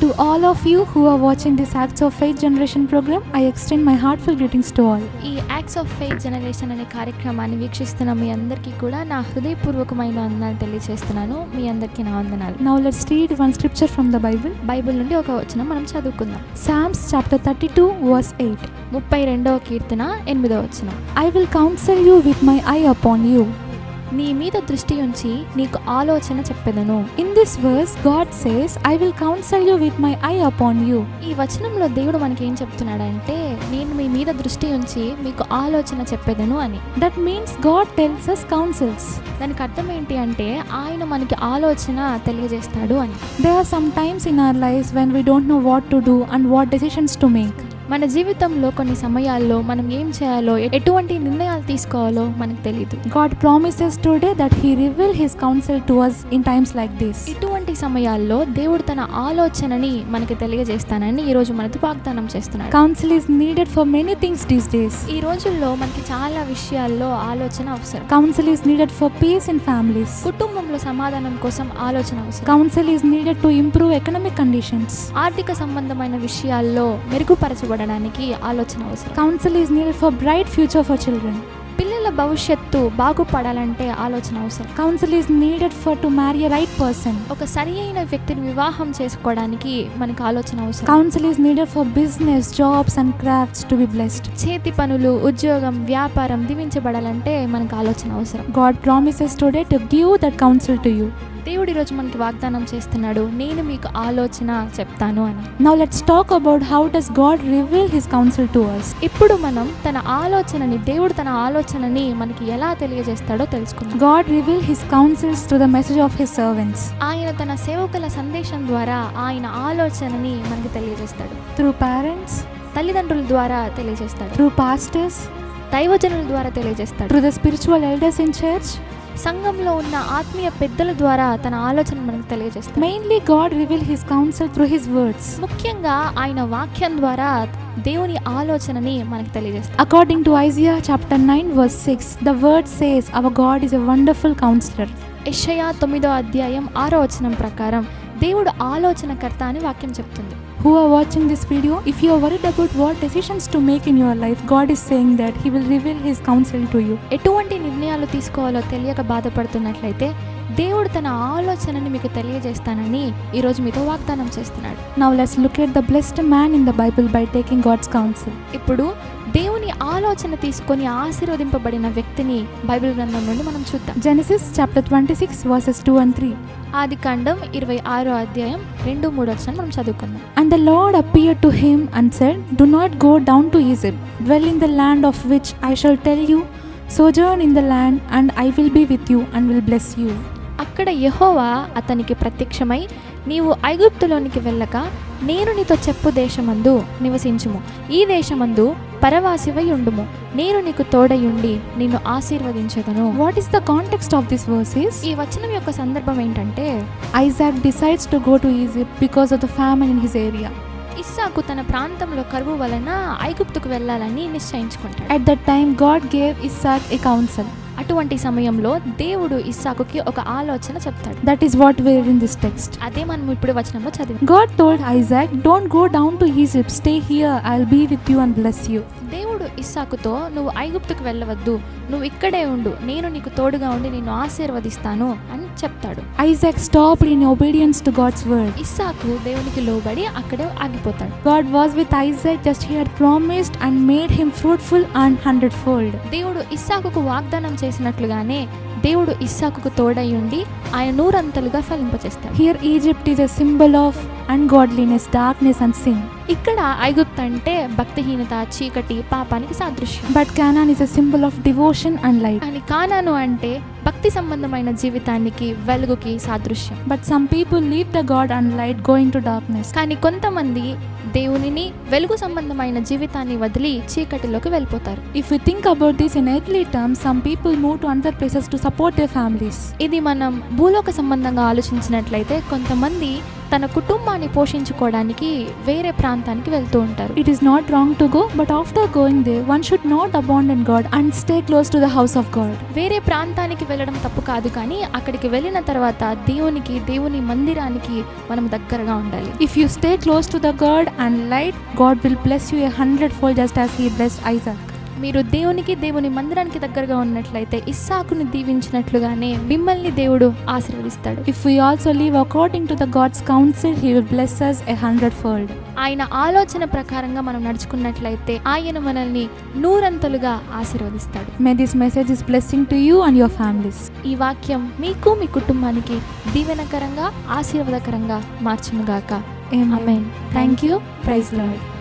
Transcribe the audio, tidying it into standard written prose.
To all of you who are watching this Acts of Faith Generation program, I extend my heartfelt greetings to all. ఈ acts of faith generation అనే కార్యక్రమాన్ని వీక్షిస్తున్న మీ అందరికీ కూడా నా హృదయపూర్వకమైన వందనాలు తెలియజేస్తున్నాను. మీ అందరికీ నా వందనాలు. Now let's read one scripture from the Bible. Bible నుండి ఒక వచనం మనం చదువుకుందాం. Psalms chapter 32 verse 8. 32వ కీర్తన 8వ వచనం. I will counsel you with my eye upon you. నీ మీద దృష్టి ఉంచి నీకు ఆలోచన చెప్పెదను. In this verse, God says, I will counsel you with my eye upon you. ఈ వచనంలో దేవుడు మనకి ఏం చెప్తున్నాడంటే, నేను మీ మీద దృష్టి ఉంచి మీకు ఆలోచన చెప్పెదను అని. That means God tells us counsels. దానికి అర్థం ఏంటి అంటే, ఆయన మనకి ఆలోచన తెలియజేస్తాడు అని. There are some times in our lives when we don't know what to do and what decisions to make. మన జీవితంలో కొన్ని సమయాల్లో మనం ఏం చేయాలో, ఎటువంటి నిర్ణయాలు తీసుకోవాలో మనకు తెలియదు. God promises today that He reveal His counsel to us in times like this. ఇటువంటి సమయాల్లో దేవుడు తన ఆలోచనని మనకి తెలియజేస్తానని ఈ రోజు మనతో వాగ్దానం చేస్తున్నాడు. Counsel is needed for many things these days. ఈ రోజుల్లో మనకి చాలా విషయాల్లో ఆలోచన అవసరం. Counsel is needed for peace in families. కుటుంబంలో సమాధానం కోసం ఆలోచన అవసరం. Counsel is needed to improve economic conditions. ఆర్థిక సంబంధమైన విషయాల్లో మెరుగుపరచబడడానికి ఆలోచన అవసరం. Counsel is needed for bright future for children. పిల్లల భవిష్యత్తు బాగుపడాలంటే ఆలోచన అవసరం. Counsel is needed for to marry a right person. ఒక సరియైన వ్యక్తిని వివాహం చేసుకోవడానికి మనకు ఆలోచన అవసరం. Counsel is needed for business, jobs and crafts to be blessed. చేతి పనులు, ఉద్యోగం, వ్యాపారం దీవించబడాలంటే మనకు ఆలోచన అవసరం. God promises today to give that counsel to you. దేవుడు ఈరోజు మనకి వాగ్దానం చేస్తున్నాడు, నేను మీకు ఆలోచన చెప్తాను అని. Now let's talk about how does God reveal His counsel to us. ఇప్పుడు మనం దేవుడు తన ఆలోచనని మనకి ఎలా తెలియజేస్తాడో తెలుసుకుందాం. God reveal His counsels through the message of His servants. ఆయన తన సేవకుల సందేశం ద్వారా ఆయన ఆలోచనని మనకి తెలియజేస్తాడు. Through parents, తల్లిదండ్రుల ద్వారా తెలియజేస్తాడు. through pastors, దైవజనుల ద్వారా తెలియజేస్తాడు. through the spiritual elders in church. సంఘంలో ఉన్న ఆత్మీయ పెద్దల ద్వారా తన ఆలోచన మనకు తెలియజేస్తాడు. Mainly God reveal His counsel through His words. ముఖ్యంగా ఆయన వాక్యం ద్వారా దేవుని ఆలోచనని మనకు తెలియజేస్తాడు. According to Isaiah chapter 9 verse 6, the word says, our God is a wonderful counselor. యెషయా 9వ అధ్యాయం 6వ వచనం ప్రకారం దేవుడు ఆలోచనకర్త అని వాక్యం చెప్తుంది. Who are watching this video, if you are worried about what decisions to make in your life, God is saying that He will reveal His counsel to you. ఎటువంటి నిర్ణయాలు తీసుకోవాలో తెలియక బాధపడుతున్నట్లయితే దేవుడు తన ఆలోచనని మీకు తెలియజేస్తానని ఈరోజు మీతో వాగ్దానం చేస్తున్నాడు. Now let's look at the blessed man in the Bible by taking God's counsel. ఇప్పుడు దేవుని ఆలోచన తీసుకొని ఆశీర్వదింపబడిన వ్యక్తిని బైబిల్ గ్రంథం నుండి మనం చూద్దాం. Genesis chapter 26 verses 2 and 3. ఆదికాండం 26వ అధ్యాయం 2-3 వచనం మనం చదువుకుందాం. And the Lord appeared to him and said, do not go down to Egypt, dwell in the land of which I shall tell you, sojourn in the land, and I will be with you and will bless you. అక్కడ యెహోవా అతనికి ప్రత్యక్షమై, నీవు ఐగుప్తులోనికి వెళ్ళక నేను నీతో చెప్పు దేశమందు నివసించుము, ఈ దేశమందు పరవాసివై ఉండుము, నేను నీకు తోడయుండి నిన్ను ఆశీర్వదించెదను. What is the context of this verses? ఈ వచనం యొక్క సందర్భం ఏంటంటే, Isaac decides to go to Egypt because of the famine in his area. ఇస్సాకు తన ప్రాంతంలో కరువు వలన ఐగుప్తుకు వెళ్ళాలని నిశ్చయించుకుంటాడు. At that time God gave Isaac a counsel. అటువంటి సమయంలో దేవుడు ఇస్సాకుకి ఒక ఆలోచన చెప్తాడు. That is what we read in this text. అదే మనం ఇప్పుడు వచనంలో చదివాం. God told Isaac, don't go down to Egypt, stay here, I'll be with you and bless you. దేవుడు ఇస్సాకుతో, నువ్వు ఐగుప్తుకు వెళ్ళవద్దు, నువ్వు ఇక్కడే ఉండు, నేను నీకు తోడుగా ఉండి నిన్ను ఆశీర్వదిస్తాను అని చెప్తాడు. Isaac stopped in obedience to God's word. ఇస్సాకు దేవునికి లోబడి అక్కడే ఆగిపోతాడు. God was with Isaac just he had promised and made him fruitful and 100-fold. దేవుడు ఇస్సాకుకు వాగ్దానం చేసినట్లుగానే దేవుడు ఇస్సాకుకు తోడై ఉండి ఆయన నూరంతలుగా ఫలింపచేస్తాడు. Here Egypt is a symbol of ungodliness, darkness and sin. ఇక్కడ ఐగుప్తు అంటే భక్తిహీనత, చీకటి, పాపానికి సాదృశ్యం. But Canaan is a symbol of devotion and light. అని కానాను అంటే భక్తి సంబంధమైన జీవితానికి, వెలుగుకి సాదృశ్యం. But some people leave the God and light going to darkness. కానీ కొంతమంది దేవునిని, వెలుగు సంబంధమైన జీవితాన్ని వదిలి చీకటిలోకి వెళ్ళిపోతారు. If we think about this in earthly terms, some people move to other places to support their families. ఇది మనం భూలోక సంబంధంగా ఆలోచించినట్లయితే కొంతమంది తన కుటుంబాన్ని పోషించుకోవడానికి వేరే ప్రాంతానికి వెళ్తూ ఉంటారు. It is not wrong to go, but after going there, one should not abandon God and stay close to the house of God. వేరే ప్రాంతానికి వెళ్ళడం తప్పు కాదు, కానీ అక్కడికి వెళ్ళిన తర్వాత దేవుని మందిరానికి మనం దగ్గరగా ఉండాలి. If you stay close to the God and light, God will bless you 100-fold just as He blessed Isaac. మీరు దేవుని మందిరానికి దగ్గరగా ఉన్నట్లయితే ఇస్సాకుని దీవించినట్లుగానే మిమ్మల్ని దేవుడు ఆశీర్వదిస్తాడు. If we also live according to the God's counsel, He will bless us 100-fold. ఆయన ఆలోచన ప్రకారంగా మనం నడుచుకున్నట్లయితే ఆయన మనల్ని నూరంతలుగా ఆశీర్వదిస్తాడు. May this message is blessing to you and your families. ఈ వాక్యం మీకు మీ కుటుంబానికి దీవెనకరంగా ఆశీర్వాదకరంగా మార్చునుగాక. Amen. Amen. Thank you. Praise the Lord.